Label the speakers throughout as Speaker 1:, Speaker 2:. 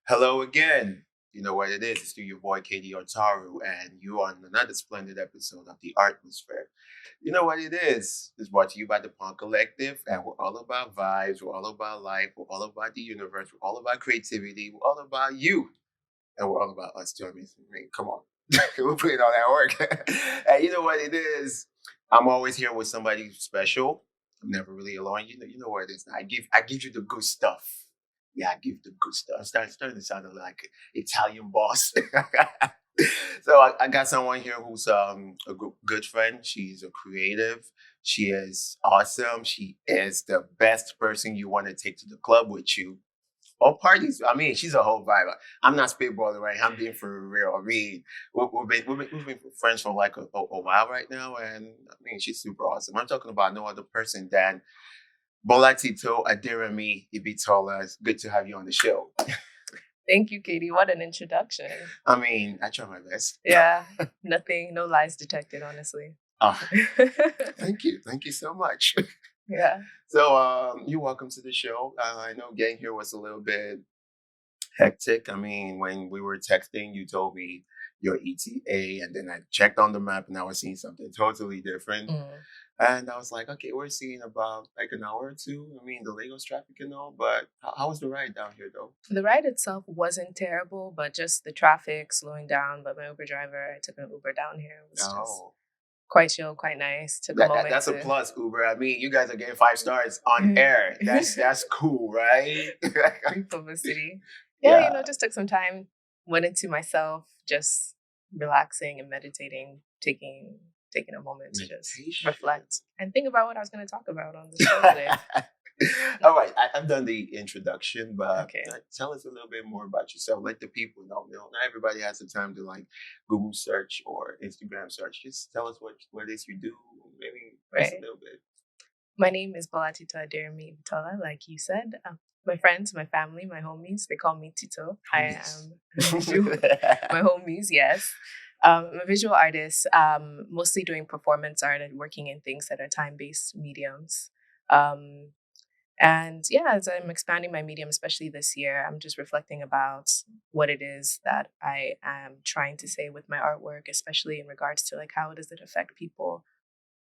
Speaker 1: Hello again. You know what it is. It's your boy Kaydee Otaru, and you are on another splendid episode of the Artmosphere. You know what it is. It's brought to you by the Punk Collective, and we're all about vibes, we're all about life, we're all about the universe, we're all about creativity, we're all about you, and we're all about us too. I mean, come on. We're putting all that work. And you know what it is. I'm always here with somebody special. I'm never really alone. You know what it is. I give you the good stuff. Yeah, I give the good stuff. Starting to sound like Italian boss. So I got someone here who's a good friend. She's a creative. She is awesome. She is the best person you want to take to the club with you. All parties. I mean, she's a whole vibe. I'm not spitballing, right? I'm being for real. I mean, we've been friends for like a while right now, and I mean, she's super awesome. I'm talking about no other person than Bolatito Aderemi Ibitola. It's good to have you on the show.
Speaker 2: Thank you, Katie. What an introduction.
Speaker 1: I mean, I try my best.
Speaker 2: Yeah, nothing, no lies detected, honestly.
Speaker 1: Oh, thank you. Thank you so much.
Speaker 2: Yeah.
Speaker 1: So, you're welcome to the show. I know getting here was a little bit hectic. I mean, when we were texting, you told me your ETA, and then I checked on the map and I was seeing something totally different.
Speaker 2: Mm.
Speaker 1: And I was like, okay, we're seeing about like an hour or two. I mean, the Lagos traffic and all, but how was the ride down here though?
Speaker 2: The ride itself wasn't terrible, but just the traffic slowing down. But my Uber driver, I took an Uber down here, was just
Speaker 1: Oh,
Speaker 2: quite chill, quite nice. Took a moment
Speaker 1: that's a
Speaker 2: to
Speaker 1: plus, Uber. I mean, you guys are getting 5 stars on air. That's cool, right?
Speaker 2: free publicity. Yeah,
Speaker 1: Yeah,
Speaker 2: just took some time, went into myself, just relaxing and meditating, taking a moment to just
Speaker 1: meditation.
Speaker 2: reflect and think about what I was going to talk about on the show today.
Speaker 1: All right, I've done the introduction, but
Speaker 2: Okay.
Speaker 1: tell us a little bit more about yourself. Let the people know. Not everybody has the time to like Google search or Instagram search. Just tell us what it is you do. Maybe just a
Speaker 2: Right.
Speaker 1: little bit.
Speaker 2: My name is Bolatito Aderemi Vitola, like you said. My friends, my family, my homies, they call me Tito. I
Speaker 1: Homies.
Speaker 2: am a visual, my homies, yes. I'm a visual artist, mostly doing performance art and working in things that are time-based mediums. Um, and yeah, as I'm expanding my medium, especially this year, I'm just reflecting about what it is that I am trying to say with my artwork, especially in regards to like how does it affect people,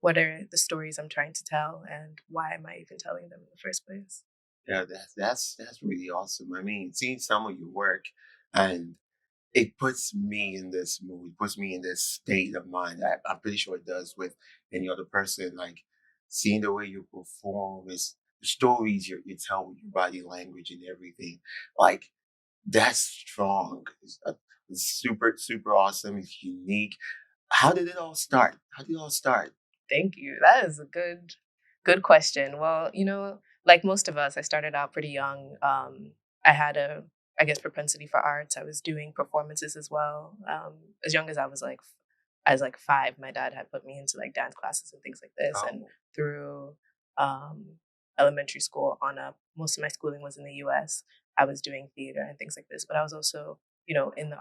Speaker 2: what are the stories I'm trying to tell, and why am I even telling them in the first place?
Speaker 1: Yeah, that's really awesome. I mean, seeing some of your work, and it puts me in this mood, puts me in this state of mind. I'm pretty sure it does with any other person. Like seeing the way you perform, is the stories you tell with your body language and everything. Like that's strong. It's super awesome. It's unique. How did it all start? How did it all start?
Speaker 2: Thank you. That is a good question. Well, like most of us, I started out pretty young. I had I guess, propensity for arts. I was doing performances as well. As young as I was like 5, my dad had put me into like dance classes and things like this. And
Speaker 1: Oh,
Speaker 2: through um, elementary school on up, most of my schooling was in the U.S. I was doing theater and things like this, but I was also, in the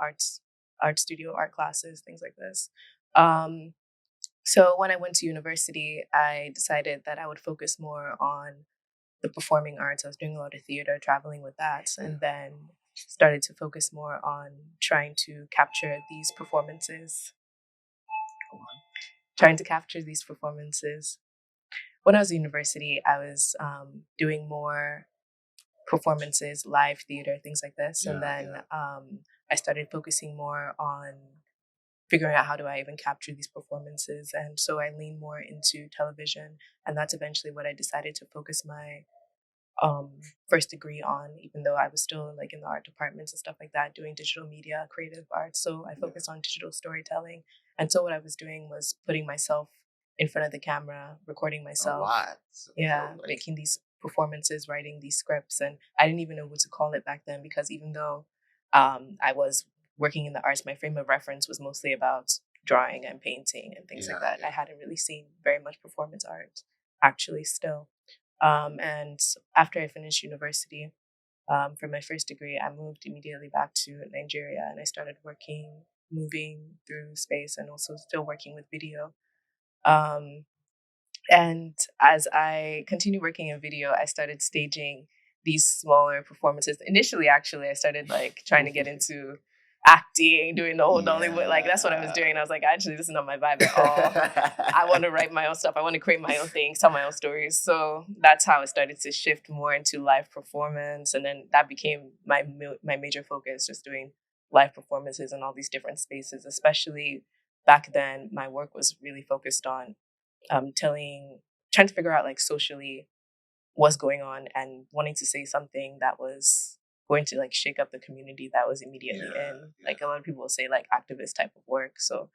Speaker 2: art studio, art classes, things like this. Um, so when I went to university, I decided that I would focus more on the performing arts. I was doing a lot of theater, traveling with that, and then started to focus more on trying to capture these performances. Trying to capture these performances. When I was in university, I was doing more performances, live theater, things like this, and
Speaker 1: yeah,
Speaker 2: then
Speaker 1: yeah.
Speaker 2: I started focusing more on figuring out how do I even capture these performances. And so I lean more into television. And that's eventually what I decided to focus my um, first degree on, even though I was still like in the art departments and stuff like that, doing digital media, creative arts. So I
Speaker 1: Yeah.
Speaker 2: focused on digital storytelling. And so what I was doing was putting myself in front of the camera, recording
Speaker 1: A
Speaker 2: myself,
Speaker 1: lot. So
Speaker 2: yeah,
Speaker 1: like,
Speaker 2: making these performances, writing these scripts. And I didn't even know what to call it back then because even though I was working in the arts, my frame of reference was mostly about drawing and painting and things like
Speaker 1: yeah,
Speaker 2: that. I
Speaker 1: yeah.
Speaker 2: hadn't really seen very much performance art actually still. And after I finished university, for my first degree, I moved immediately back to Nigeria and I started working, moving through space and also still working with video. Um, and as I continued working in video, I started staging these smaller performances. Initially, actually, I started like trying to get into acting, doing the whole Nollywood. Like that's what I was doing. And I was like, actually, this is not my vibe at all. I want to write my own stuff. I want to create my own things, tell my own stories. So that's how it started to shift more into live performance, and then that became my major focus, just doing live performances in all these different spaces. Especially back then, my work was really focused on trying to figure out like socially what's going on and wanting to say something that was going to like shake up the community that was immediately in. Like a lot of people will say like activist type of work. So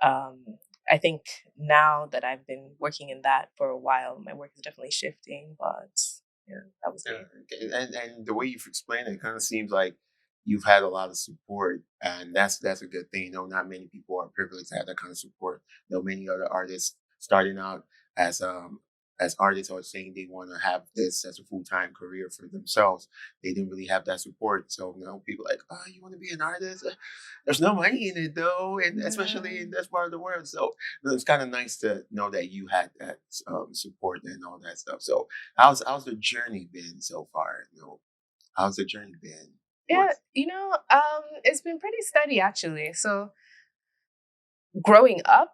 Speaker 2: um, I think now that I've been working in that for a while, my work is definitely shifting. But yeah, that was it.
Speaker 1: And the way you've explained it kind of seems like you've had a lot of support, and that's a good thing. Not many people are privileged to have that kind of support. Many other artists starting out as um as artists are saying they want to have this as a full-time career for themselves. They didn't really have that support. So people are like, oh, you want to be an artist? There's no money in it though, and especially in this part of the world. So it's kind of nice to know that you had that support and all that stuff. So how's the journey been so far? How's the journey been?
Speaker 2: Yeah, it's been pretty steady actually. So growing up,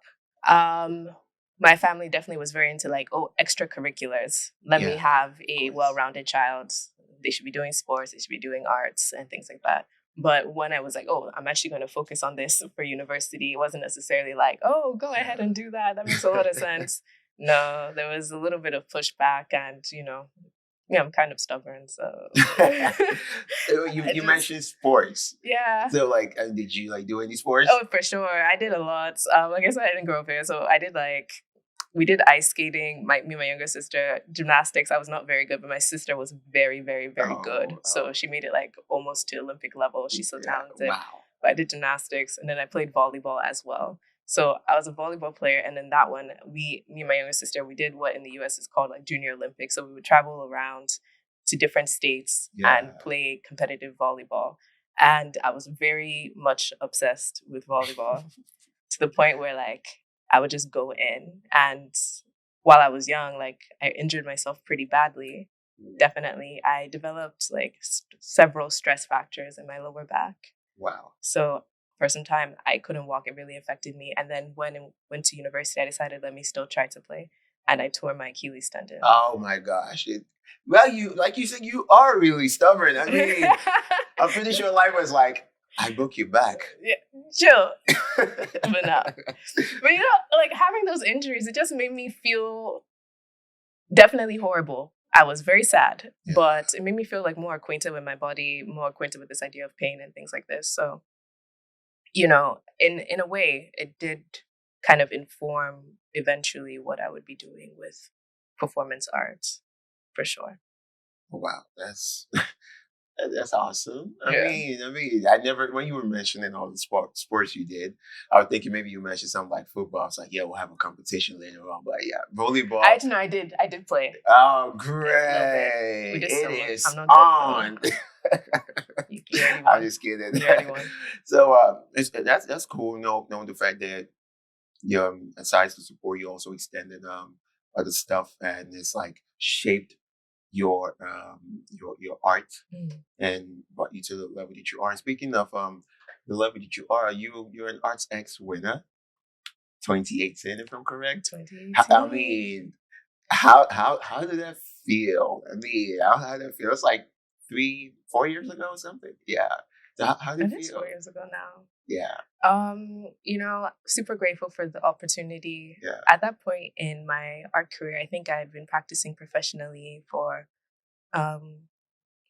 Speaker 2: my family definitely was very into like, oh, extracurriculars. Let me have a well-rounded child. They should be doing sports, they should be doing arts and things like that. But when I was like, oh, I'm actually going to focus on this for university, it wasn't necessarily like, oh, go ahead and do that. That makes a lot of sense. No, there was a little bit of pushback, and yeah, I'm kind of stubborn, so
Speaker 1: you mentioned sports.
Speaker 2: Yeah.
Speaker 1: So did you do any sports?
Speaker 2: Oh, for sure. I did a lot. Like I said, I didn't grow up here, so I did we did ice skating. Me and my younger sister, gymnastics. I was not very good, but my sister was very, very, very good. So she made it almost to Olympic level. She's so talented.
Speaker 1: Wow.
Speaker 2: But I did gymnastics, and then I played volleyball as well. So I was a volleyball player, and then that one, me and my younger sister, we did what in the US is called Junior Olympics. So we would travel around to different states and play competitive volleyball. And I was very much obsessed with volleyball to the point where I would just go in. And while I was young, I injured myself pretty badly. Definitely. I developed several stress fractures in my lower back.
Speaker 1: Wow.
Speaker 2: So for some time, I couldn't walk. It really affected me. And then when I went to university, I decided, let me still try to play. And I tore my Achilles tendon.
Speaker 1: Oh my gosh. Well, like you said, you are really stubborn. I mean, I'm pretty sure life was like, I book you back.
Speaker 2: Yeah, chill. But no. But having those injuries, it just made me feel definitely horrible. I was very sad, but it made me feel more acquainted with my body, more acquainted with this idea of pain and things like this. So, in a way, it did kind of inform eventually what I would be doing with performance arts, for sure.
Speaker 1: Wow, that's awesome. I mean, I never, when you were mentioning all the sports you did, I was thinking maybe you mentioned something like football. I was like, yeah, we'll have a competition later on. But yeah, volleyball.
Speaker 2: I did play.
Speaker 1: Oh, great! It is on. I'm just kidding. So that's cool. Knowing the fact that besides the support, you also extended other stuff, and it's shaped your art and brought you to the level that you are. And speaking of the level that you are, you're an Arts X winner, 2018, if I'm correct.
Speaker 2: 2018.
Speaker 1: I mean, how did that feel? I mean, how did that feel? It's 3-4 years ago or something. Yeah. So how did it feel?
Speaker 2: It's 4 years ago now.
Speaker 1: Yeah.
Speaker 2: Super grateful for the opportunity.
Speaker 1: Yeah.
Speaker 2: At that point in my art career, I think I had been practicing professionally for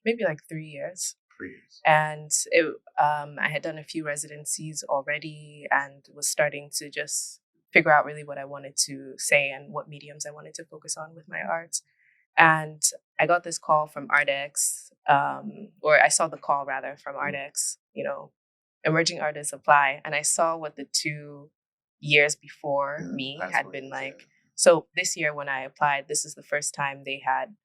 Speaker 2: maybe 3 years.
Speaker 1: 3 years.
Speaker 2: And I had done a few residencies already and was starting to just figure out really what I wanted to say and what mediums I wanted to focus on with my art. And I got this call from ArtX, or I saw the call rather from ArtX, emerging artists apply. And I saw what the 2 years before me had been like. Yeah. So this year when I applied, this is the first time they had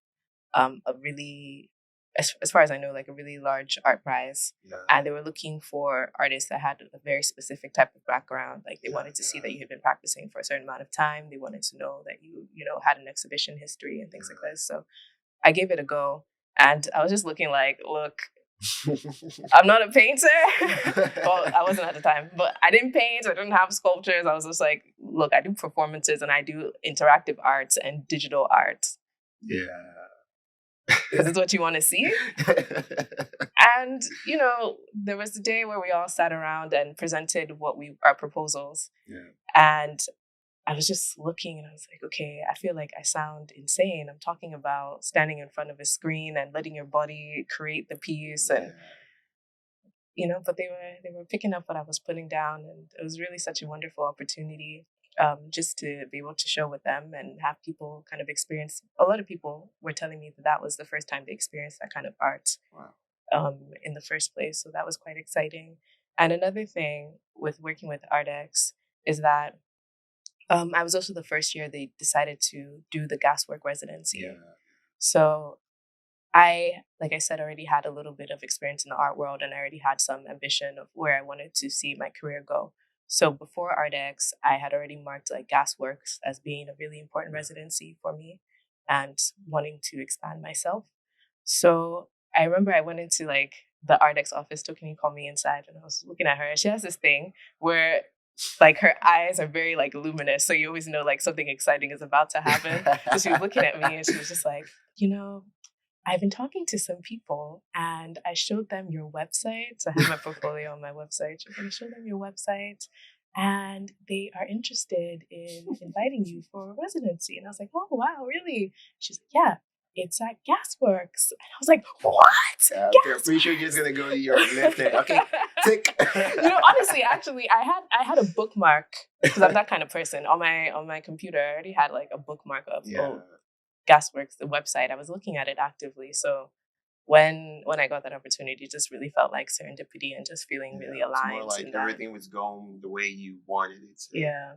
Speaker 2: a really, as far as I know, a really large art prize. Yeah. And they were looking for artists that had a very specific type of background. They wanted to see that you had been practicing for a certain amount of time. They wanted to know that you had an exhibition history and things like this. So I gave it a go. And I was just looking like, look, I'm not a painter. Well, I wasn't at the time, but I didn't paint. I didn't have sculptures. I was just like, look, I do performances and I do interactive arts and digital art.
Speaker 1: Yeah.
Speaker 2: Is this what you want to see? And, there was a day where we all sat around and presented our proposals.
Speaker 1: Yeah.
Speaker 2: And I was just looking and I was like, okay, I feel like I sound insane. I'm talking about standing in front of a screen and letting your body create the piece. And, but they were picking up what I was putting down. And it was really such a wonderful opportunity just to be able to show with them and have people kind of experience. A lot of people were telling me that was the first time they experienced that kind of art.
Speaker 1: Wow.
Speaker 2: In the first place. So that was quite exciting. And another thing with working with ArtX is that I was also the first year they decided to do the gaswork residency.
Speaker 1: Yeah.
Speaker 2: So I, like I said, already had a little bit of experience in the art world and I already had some ambition of where I wanted to see my career go. So before ArtX, I had already marked like Gasworks as being a really important residency for me and wanting to expand myself. So I remember I went into like the ArtX office, Tokini called me inside and I was looking at her and she has this thing where like her eyes are very like luminous. So you always know like something exciting is about to happen. So she was looking at me and she was just like, I've been talking to some people and I showed them your website. So I have my portfolio on my website. I showed them your website and they are interested in inviting you for a residency. And I was like, oh, wow, really? She's like, yeah, it's at Gasworks. And I was like, what?
Speaker 1: Okay, I'm pretty sure you're just going to go to your left hand. Okay, tick.
Speaker 2: Honestly, actually, I had a bookmark because I'm that kind of person. On my computer, I already had like a bookmark of Gasworks, the website. I was looking at it actively. So when I got that opportunity, it just really felt like serendipity and just feeling really aligned.
Speaker 1: It's more like everything was going the way you wanted it to.
Speaker 2: Yeah.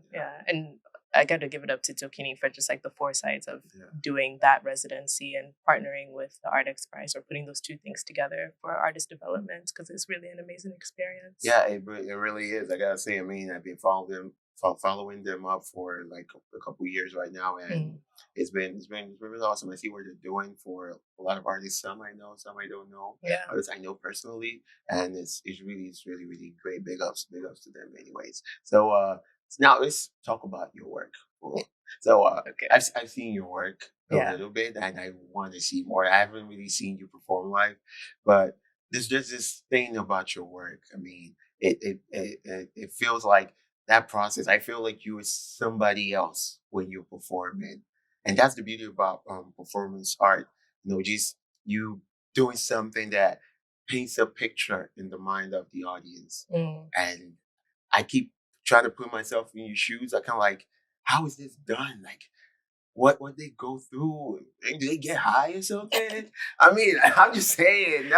Speaker 2: And I got to give it up to Tokini for just like the foresight of doing that residency and partnering with the ArtX Prize or putting those two things together for artist development because it's really an amazing experience.
Speaker 1: Yeah, it really is. I gotta say, I mean, I've been following them up for like a couple years right now, and it's been really awesome. I see what they're doing for a lot of artists. Some I know, some I don't know.
Speaker 2: Yeah,
Speaker 1: others I know personally, and it's really great. Big ups to them, anyways. So now let's talk about your work. So
Speaker 2: okay.
Speaker 1: I've seen your work a little bit, and I want to see more. I haven't really seen you perform live, but there's just this thing about your work. I mean, it feels like that process. I feel like you were somebody else when you're performing, and that's the beauty about performance art. Just you doing something that paints a picture in the mind of the audience. And I keep trying to put myself in your shoes. I kind of like, how is this done? Like, what they go through? Do they get high or something? I mean, I'm just saying.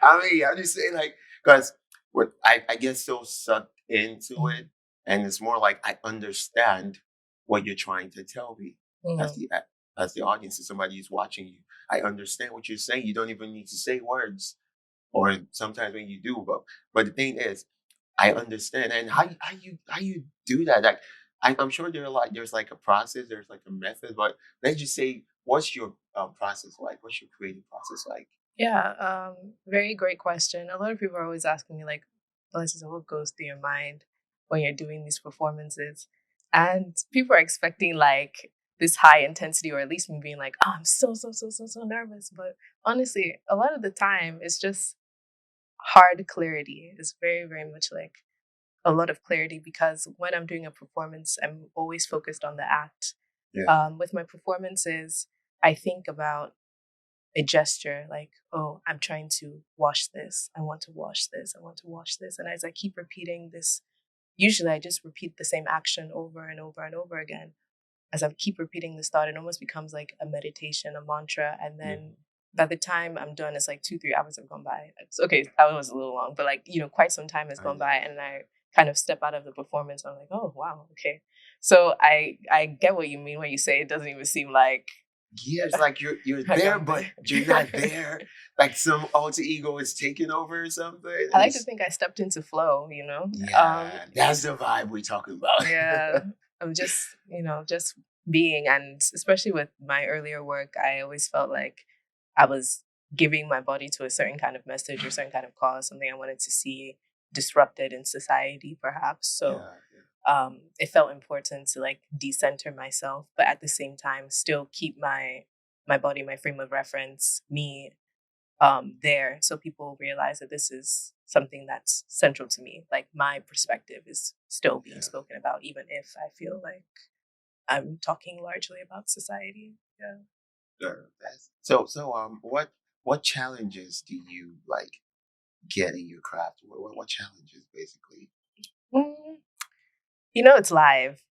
Speaker 1: I'm just saying, like, because what I get so sucked into it, and it's more like I understand what you're trying to tell me as the audience, as somebody who's watching you. I understand what you're saying. You don't even need to say words, or sometimes when you do, but the thing is, I understand. And how you do that? Like, I'm sure there's like a process, there's like a method, but let's just say, what's your process like? What's your creative process like?
Speaker 2: Yeah, very great question. A lot of people are always asking me like, Bolatito, what goes through your mind when you're doing these performances? And people are expecting like this high intensity, or at least me being like, oh, I'm so nervous. But honestly, a lot of the time it's just hard clarity. It's very, very much like a lot of clarity because when I'm doing a performance, I'm always focused on the act. With my performances, I think about a gesture like, oh, I'm trying to wash this. I want to wash this. I want to wash this. And as I keep repeating this, usually I just repeat the same action over and over and over again. As I keep repeating this thought, it almost becomes like a meditation, a mantra. And then by the time I'm done, it's like 2-3 hours have gone by. It's, okay, that was a little long, but like, quite some time has gone by and I kind of step out of the performance. I'm like, oh, wow, okay. So I get what you mean when you say it doesn't even seem like,
Speaker 1: it's like you're there, but you're not there. Like some alter ego is taking over or something.
Speaker 2: I like to think I stepped into flow,
Speaker 1: Yeah, that's the vibe we're talking about.
Speaker 2: Yeah, I'm just, just being, and especially with my earlier work, I always felt like I was giving my body to a certain kind of message or certain kind of cause, something I wanted to see disrupted in society, perhaps. So it felt important to like decenter myself, but at the same time still keep my body, my frame of reference, me there, so people realize that this is something that's central to me. Like my perspective is still being spoken about, even if I feel like I'm talking largely about society. Yeah.
Speaker 1: Sure. What challenges do you like get in your craft? What challenges basically?
Speaker 2: Mm, it's live.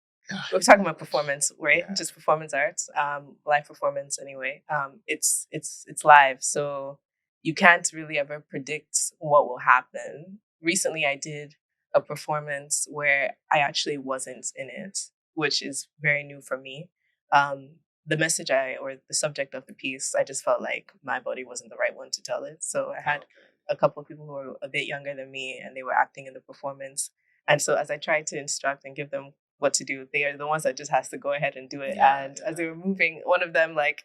Speaker 2: We're talking about
Speaker 1: Gosh.
Speaker 2: performance, right?
Speaker 1: Yeah.
Speaker 2: Just performance arts, live performance anyway. It's live, so you can't really ever predict what will happen. Recently, I did a performance where I actually wasn't in it, which is very new for me. The message or the subject of the piece, I just felt like my body wasn't the right one to tell it. So I had
Speaker 1: Okay.
Speaker 2: a couple of people who were a bit younger than me, and they were acting in the performance. And so as I tried to instruct and give them what to do, they are the ones that just has to go ahead and do it.
Speaker 1: Yeah.
Speaker 2: And as they were moving, one of them like,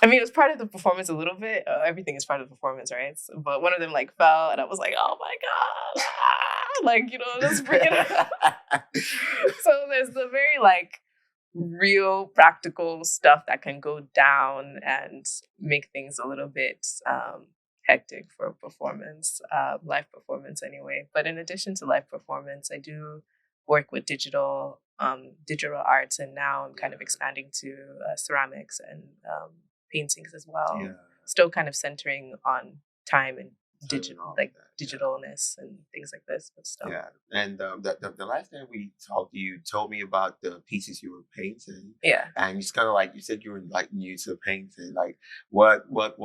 Speaker 2: I mean, it was part of the performance a little bit. Everything is part of the performance, right? So, but one of them like fell, and I was like, "Oh my god!" Like, just freaking out. So there's the very like real practical stuff that can go down and make things a little bit hectic for a performance, live performance anyway. But in addition to live performance, I do work with digital arts, and now I'm kind of expanding to ceramics and paintings as well.
Speaker 1: Yeah.
Speaker 2: Still kind of centering on time and
Speaker 1: All of
Speaker 2: like
Speaker 1: that.
Speaker 2: digitalness and things like this, but still.
Speaker 1: Yeah. And the last time we talked, you told me about the pieces you were painting.
Speaker 2: Yeah.
Speaker 1: And it's kind of like you said you were like new to painting. Like what brought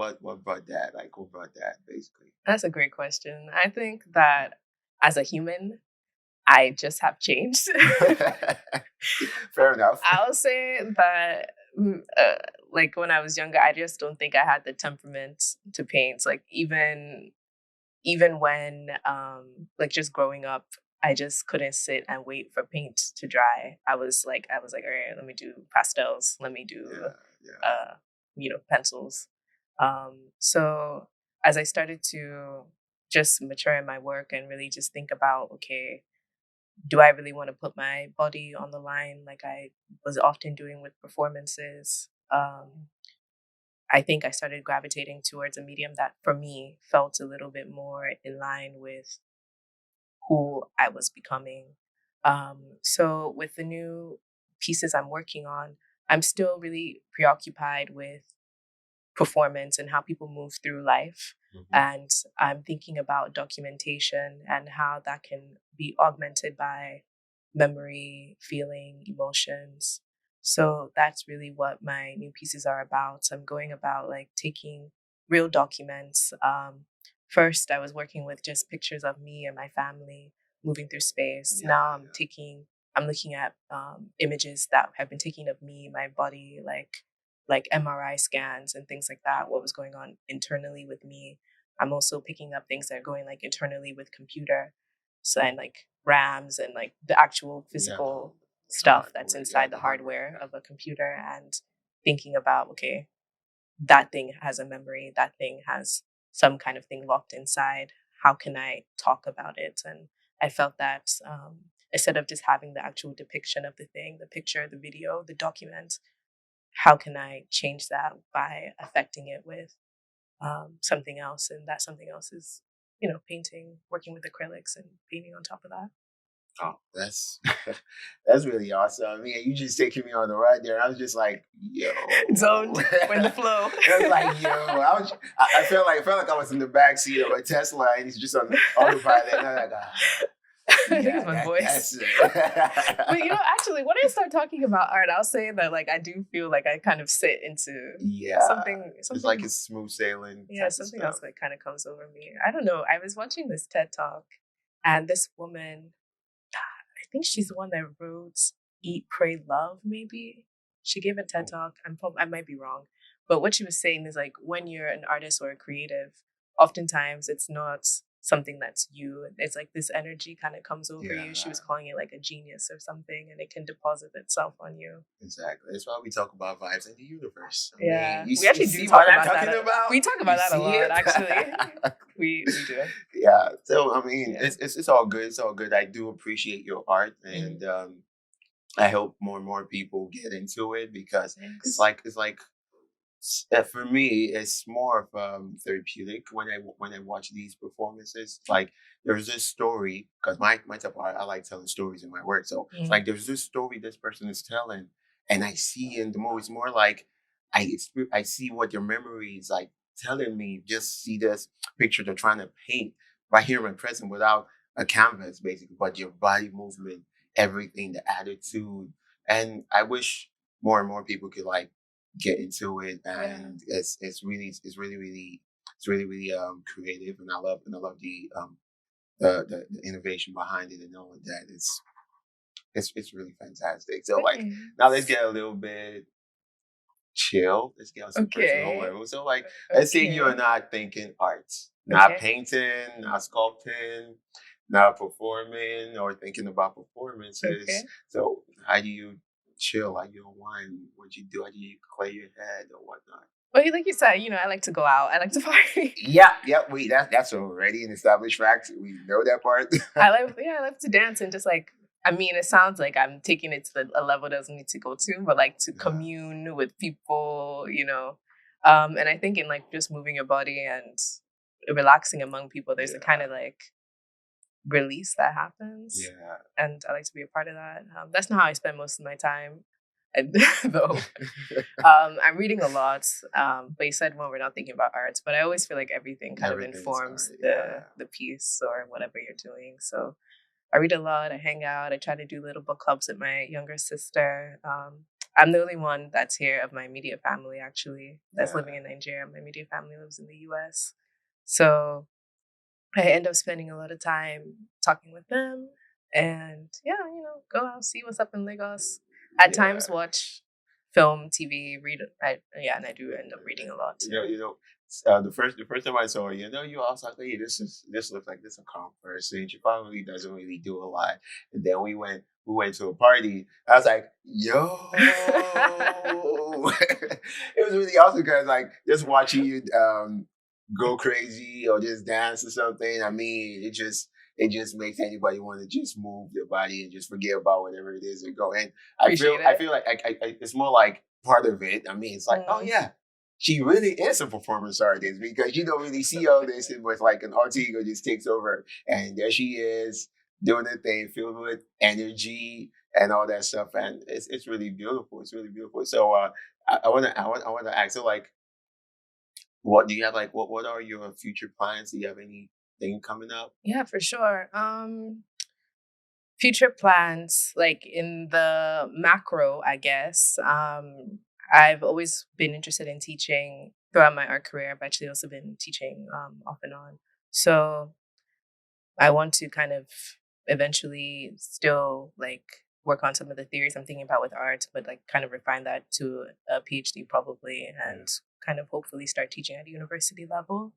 Speaker 1: that? Like what brought that basically?
Speaker 2: That's a great question. I think that as a human, I just have changed.
Speaker 1: Fair enough.
Speaker 2: I'll say that, like when I was younger, I just don't think I had the temperament to paint. Like even when like just growing up, I just couldn't sit and wait for paint to dry. I was like, all right, let me do pastels. Let me do
Speaker 1: Yeah.
Speaker 2: pencils. So as I started to just mature in my work and really just think about, okay, do I really want to put my body on the line like I was often doing with performances? I think I started gravitating towards a medium that for me felt a little bit more in line with who I was becoming. So with the new pieces I'm working on, I'm still really preoccupied with performance and how people move through life. And I'm thinking about documentation and how that can be augmented by memory, feeling, emotions. So that's really what my new pieces are about. So I'm going about like taking real documents. First, I was working with just pictures of me and my family moving through space. Now I'm looking at images that have been taken of me, my body, like MRI scans and things like that, what was going on internally with me. I'm also picking up things that are going like internally with computer. So and like RAMs and like the actual physical stuff that's inside the hardware of a computer, and thinking about, okay, that thing has a memory, that thing has some kind of thing locked inside. How can I talk about it? And I felt that instead of just having the actual depiction of the thing, the picture, the video, the document, how can I change that by affecting it with something else? And that something else is, painting, working with acrylics and painting on top of that.
Speaker 1: Oh, that's that's really awesome. I mean, you just taking me on the ride there. I was just like, yo,
Speaker 2: Zoned, we're in the flow.
Speaker 1: I was like, yo, I felt like I was in the back seat of a Tesla, and he's just on autopilot. And I'm like,
Speaker 2: I think it's my voice. But actually, when I start talking about art, I'll say that like I do feel like I kind of sit into something.
Speaker 1: It's like it's smooth sailing.
Speaker 2: Yeah, something else that kind of comes over me. I don't know. I was watching this TED talk, and this woman, I think she's the one that wrote "Eat, Pray, Love." Maybe she gave a TED talk. I might be wrong, but what she was saying is like when you're an artist or a creative, oftentimes it's not something that's you. It's like this energy kind of comes over you. She was
Speaker 1: Yeah.
Speaker 2: calling it like a genius or something, and it can deposit itself on you.
Speaker 1: Exactly. That's why we talk about vibes in the universe. I
Speaker 2: Yeah,
Speaker 1: mean, you,
Speaker 2: we actually
Speaker 1: you
Speaker 2: do
Speaker 1: see
Speaker 2: talk
Speaker 1: what I'm
Speaker 2: about
Speaker 1: talking
Speaker 2: that.
Speaker 1: about?
Speaker 2: We talk
Speaker 1: You
Speaker 2: about that a
Speaker 1: see
Speaker 2: lot,
Speaker 1: it?
Speaker 2: actually. We do.
Speaker 1: Yeah. So I mean,
Speaker 2: Yeah.
Speaker 1: it's all good. It's all good. I do appreciate your art, and I hope more and more people get into it because
Speaker 2: Thanks.
Speaker 1: it's like for me, it's more of therapeutic when I watch these performances. Like there's this story because my type of art, I like telling stories in my work. So it's like there's this story this person is telling, and I see in the movie it's more like I see what your memory is like telling me. Just see this picture they're trying to paint right here in present without a canvas, basically, but your body movement, everything, the attitude, and I wish more and more people could like get into it, and it's really really creative, and I love the innovation behind it and all of that. It's really fantastic. So like now let's get a little bit chill. Let's get on some personal
Speaker 2: Okay.
Speaker 1: level. So like let's say you're
Speaker 2: Okay.
Speaker 1: not thinking arts, not
Speaker 2: Okay.
Speaker 1: painting, not sculpting, not performing or thinking about performances.
Speaker 2: Okay.
Speaker 1: So how do you chill? How do you unwind? What you do? How do you clear your head or whatnot?
Speaker 2: Well, like you said, I like to go out. I like to party.
Speaker 1: Yeah, yeah, that's already an established fact. We know that part.
Speaker 2: I like to dance and just like, I mean, it sounds like I'm taking it to a level that doesn't need to go to, but like to commune with people, and I think in like just moving your body and relaxing among people, there's a kind of like release that happens.
Speaker 1: Yeah.
Speaker 2: And I like to be a part of that. That's not how I spend most of my time. And though I'm reading a lot, but you said when we're not thinking about arts, but I always feel like everything kind of informs the piece or whatever you're doing. So I read a lot, I hang out, I try to do little book clubs with my younger sister. I'm the only one that's here of my immediate family, actually, that's living in Nigeria. My immediate family lives in the US. So I end up spending a lot of time talking with them and go out, see what's up in Lagos. At times watch film, TV, read. And I do end up reading a lot too.
Speaker 1: The first time I saw her, you also like, hey, this looks like this a calm person. She probably doesn't really do a lot. And then we went to a party. I was like, yo, it was really awesome because like just watching you go crazy or just dance or something. I mean, it just makes anybody want to just move their body and just forget about whatever it is and go. And I feel like it's more like part of it. I mean, it's like, oh yeah, she really is a performance artist because you don't really see all this. It was like an alter ego just takes over, and there she is doing her thing, filled with energy and all that stuff, and it's really beautiful. It's really beautiful. So I want to ask, so like, what do you have? Like, what are your future plans? Do you have anything coming up?
Speaker 2: Yeah, for sure. Future plans, like in the macro, I guess. I've always been interested in teaching throughout my art career. I've actually also been teaching off and on. So I want to kind of eventually still like work on some of the theories I'm thinking about with art, but like kind of refine that to a PhD probably, and kind of hopefully start teaching at a university level.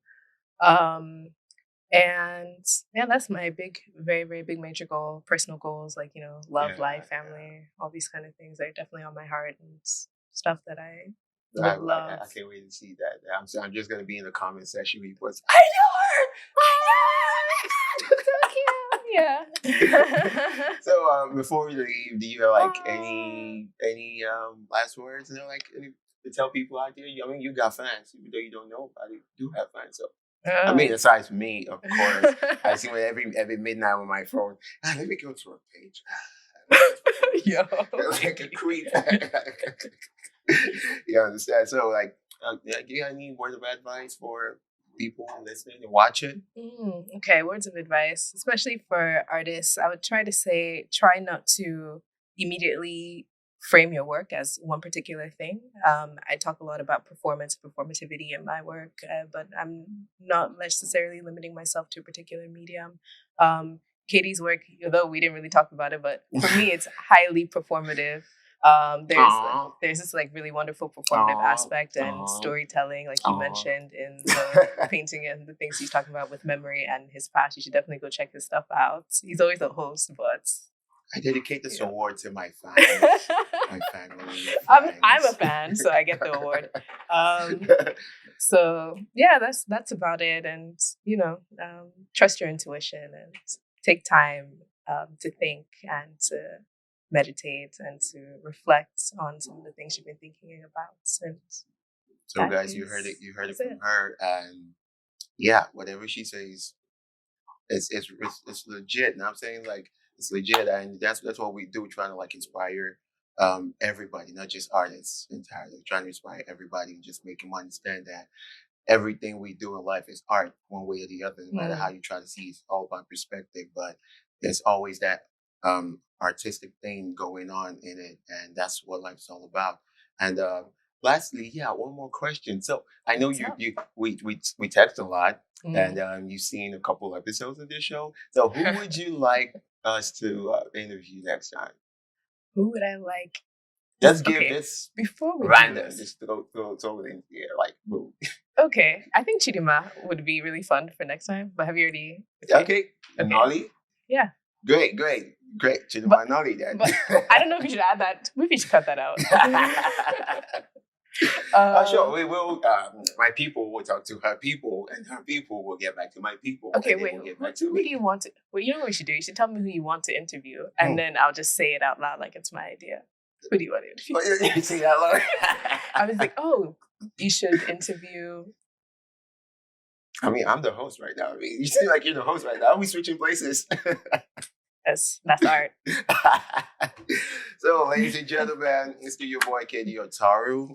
Speaker 2: Um, and yeah, that's my big, very, very big major goal. Personal goals like, love, life, family, all these kind of things are definitely on my heart and stuff that I would love.
Speaker 1: I can't wait to see that. I'm just gonna be in the comment section. He puts, I know her.
Speaker 2: Yeah.
Speaker 1: So before we leave, do you have like any last words? Any to tell people out there? I mean, you got fans, even though you don't know about it. You do have fans, so. I mean, aside from me, of course, I see every midnight on my phone. Let me go to her page.
Speaker 2: Yo,
Speaker 1: like a creep. You understand? So, like, do you have any words of advice for people listening and watching?
Speaker 2: Okay, words of advice, especially for artists. I would try to say, try not to immediately frame your work as one particular thing. I talk a lot about performativity in my work, but I'm not necessarily limiting myself to a particular medium. Kaydee's work, although we didn't really talk about it, but for me, it's highly performative. There's
Speaker 1: Aw.
Speaker 2: there's this like really wonderful performative
Speaker 1: Aw.
Speaker 2: aspect and
Speaker 1: Aw.
Speaker 2: storytelling, like you
Speaker 1: Aw.
Speaker 2: mentioned in the painting and the things he's talking about with memory and his past. You should definitely go check his stuff out. He's always a host, but
Speaker 1: I dedicate this
Speaker 2: yeah.
Speaker 1: award to my fans, my family, friends.
Speaker 2: I'm a fan, so I get the award. So yeah, that's about it. And trust your intuition and take time to think and to meditate and to reflect on some of the things you've been thinking about. And
Speaker 1: So,
Speaker 2: that
Speaker 1: guys, you heard it.
Speaker 2: is
Speaker 1: You heard it
Speaker 2: that's
Speaker 1: from
Speaker 2: it.
Speaker 1: her, and yeah, whatever she says, it's legit. And I'm saying like it's legit, and that's what we do, trying to like inspire everybody, not just artists entirely, trying to inspire everybody and just make them understand that everything we do in life is art, one way or the other. No matter how you try to see, it's all about perspective. But there's always that artistic thing going on in it, and that's what life's all about. And lastly, yeah, one more question. So I know
Speaker 2: What's up?
Speaker 1: we text a lot,
Speaker 2: Mm.
Speaker 1: and you've seen a couple episodes of this show. So who would you like us to interview next time?
Speaker 2: Who would I like?
Speaker 1: Just give
Speaker 2: Okay,
Speaker 1: this
Speaker 2: before we do
Speaker 1: random,
Speaker 2: this,
Speaker 1: just throw it in here, like boom.
Speaker 2: okay, I think Chidima would be really fun for next time. But have you already?
Speaker 1: Okay,
Speaker 2: Okay.
Speaker 1: Nolly.
Speaker 2: Yeah.
Speaker 1: Great. To the minority then.
Speaker 2: But I don't know if you should add that. Maybe you should cut that out.
Speaker 1: Sure, we will. My people will talk to her people, and her people will get back to my people.
Speaker 2: Okay,
Speaker 1: and they
Speaker 2: wait.
Speaker 1: will get
Speaker 2: Who,
Speaker 1: back to
Speaker 2: who
Speaker 1: me.
Speaker 2: do you want to? Well, you know what we should do? You should tell me who you want to interview, and then I'll just say it out loud like it's my idea. Who do you want to interview?
Speaker 1: You see that, Laura?
Speaker 2: I was like, oh, you should interview.
Speaker 1: I mean, I'm the host right now. I mean, you seem like you're the host right now. Are we switching places?
Speaker 2: That's art.
Speaker 1: So, ladies and gentlemen, it's your boy Kaydee Otaru,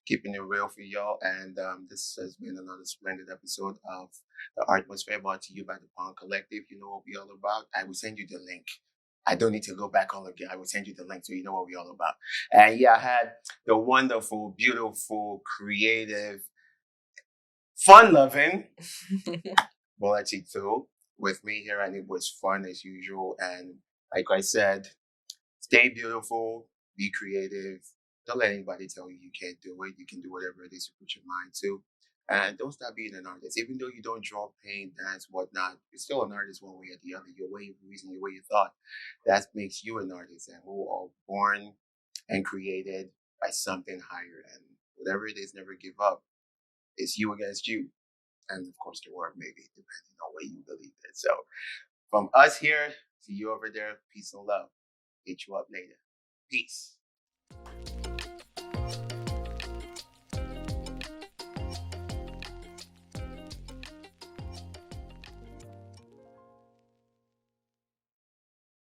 Speaker 1: keeping it real for y'all. And this has been another splendid episode of the Artmosphere, brought to you by the Pond Collective. You know what we're all about. I will send you the link. I don't need to go back all again. I will send you the link so you know what we're all about. And yeah, I had the wonderful, beautiful, creative, fun-loving Bolatito with me here, and it was fun as usual. And like I said, stay beautiful, be creative. Don't let anybody tell you you can't do it. You can do whatever it is you put your mind to. And don't stop being an artist. Even though you don't draw, paint, dance, whatnot, you're still an artist one way or the other. Your way of reasoning, your way of thought, that makes you an artist. And we're all born and created by something higher. And whatever it is, never give up. It's you against you. And of course, the world, maybe, depending on where you believe it. So, from us here to you over there, peace and love. Hit you up later. Peace.